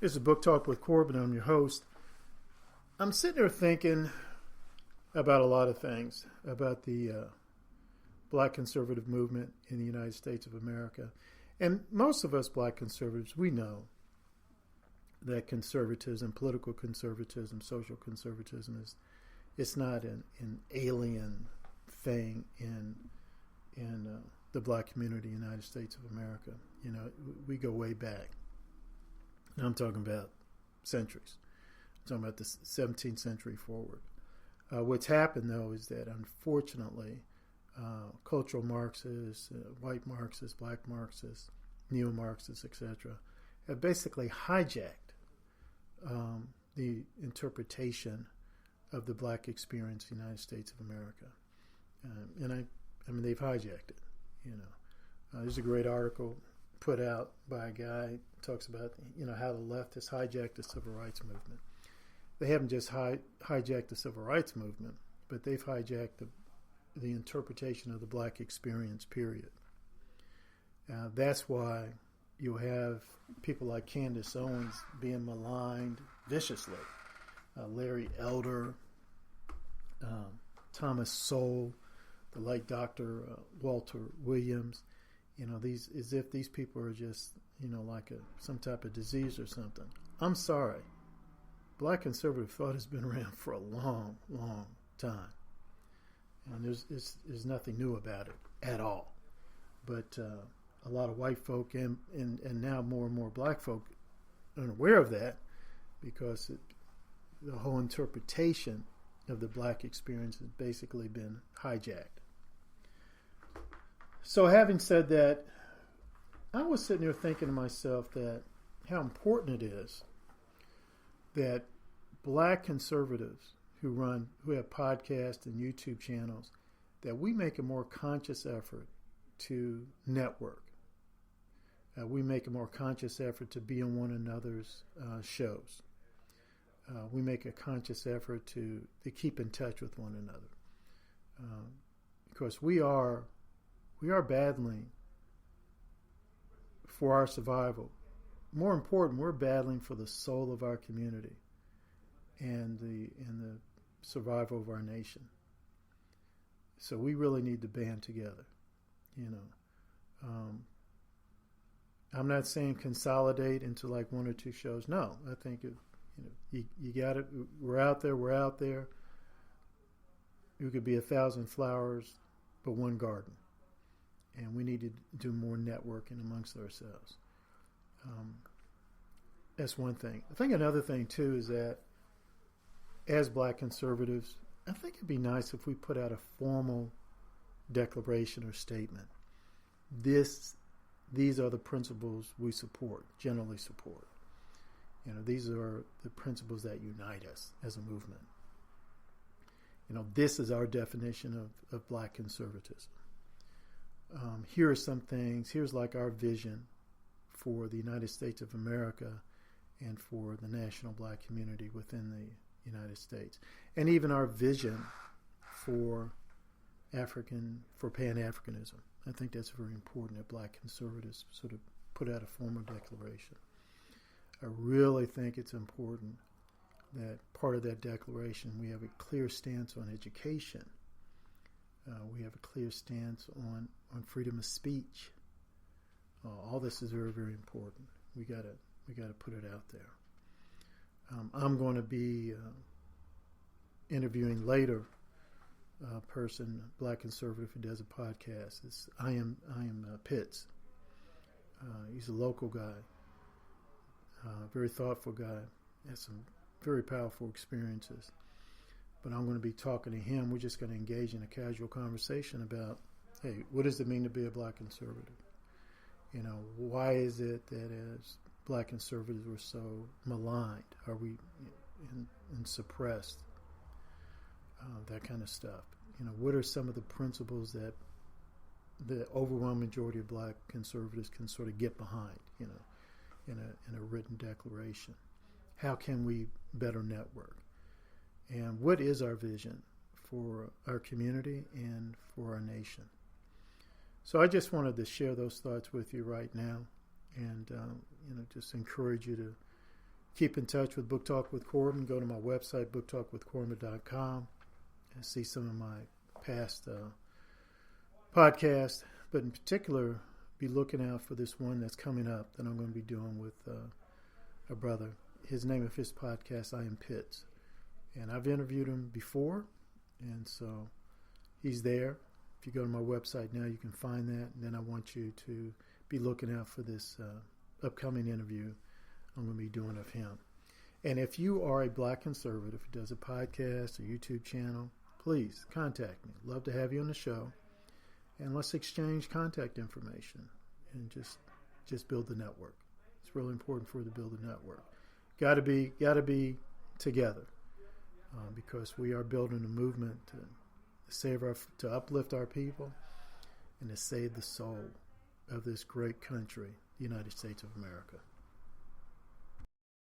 This is Book Talk with Corbin. I'm your host. I'm sitting there thinking about a lot of things, about the black conservative movement in the United States of America. And most of us black conservatives, we know that conservatism, political conservatism, social conservatism it's not an alien thing in the black community in the United States of America. You know, we go way back. And I'm talking about centuries. I'm talking about the 17th century forward. What's happened, though, is that unfortunately, cultural Marxists, white Marxists, black Marxists, neo-Marxists, etc., have basically hijacked the interpretation of the black experience in the United States of America. And I mean, they've hijacked it, you know. There's a great article put out by a guy who talks about, you know, how the left has hijacked the civil rights movement. They haven't just hijacked the civil rights movement, but they've hijacked the interpretation of the black experience, period. That's why you have people like Candace Owens being maligned viciously. Larry Elder, Thomas Sowell, the late Dr. Walter Williams. You know, these as if these people are just, you know, like some type of disease or something. I'm sorry. Black conservative thought has been around for a long, long time. And there's nothing new about it at all. But a lot of white folk and now more and more black folk are unaware of that because the whole interpretation of the black experience has basically been hijacked. So having said that, I was sitting there thinking to myself that how important it is that black conservatives who have podcasts and YouTube channels, that we make a more conscious effort to network. We make a more conscious effort to be on one another's shows. We make a conscious effort to keep in touch with one another. Because we are battling for our survival. More important, we're battling for the soul of our community and the survival of our nation. So we really need to band together. You know, I'm not saying consolidate into like one or two shows. No, I think you got it. We're out there. You could be 1,000 flowers, but one garden. And we need to do more networking amongst ourselves. That's one thing. I think another thing, too, is that as black conservatives, I think it'd be nice if we put out a formal declaration or statement. These are the principles we support, generally support. You know, these are the principles that unite us as a movement. You know, this is our definition of black conservatism. Here are some things. Here's like our vision for the United States of America and for the national black community within the United States. And even our vision for Pan-Africanism. I think that's very important that black conservatives sort of put out a formal declaration. I really think it's important that part of that declaration we have a clear stance on education. We have a clear stance on freedom of speech. All this is very, very important. We got to put it out there. I'm going to be interviewing later a person, black conservative, who does a podcast. I am Pitts. He's a local guy, very thoughtful guy. Has some very powerful experiences. But I'm going to be talking to him. We're just going to engage in a casual conversation about, hey, what does it mean to be a black conservative? You know, why is it that as black conservatives we're so maligned? Are we and suppressed? That kind of stuff. You know, what are some of the principles that the overwhelming majority of black conservatives can sort of get behind, you know, in a written declaration? How can we better network? And what is our vision for our community and for our nation? So I just wanted to share those thoughts with you right now, and just encourage you to keep in touch with Book Talk with Corbin, go to my website, booktalkwithcorbin.com, and see some of my past podcasts. But in particular, be looking out for this one that's coming up that I'm going to be doing with a brother. His name of his podcast, I Am Pitts. And I've interviewed him before, and so he's there. If you go to my website now, you can find that. And then I want you to be looking out for this upcoming interview I'm going to be doing of him. And if you are a black conservative who does a podcast or YouTube channel, please contact me. Love to have you on the show. And let's exchange contact information and just build the network. It's really important for us to build a network. Got to be together because we are building a movement to uplift our people and to save the soul of this great country, the United States of America.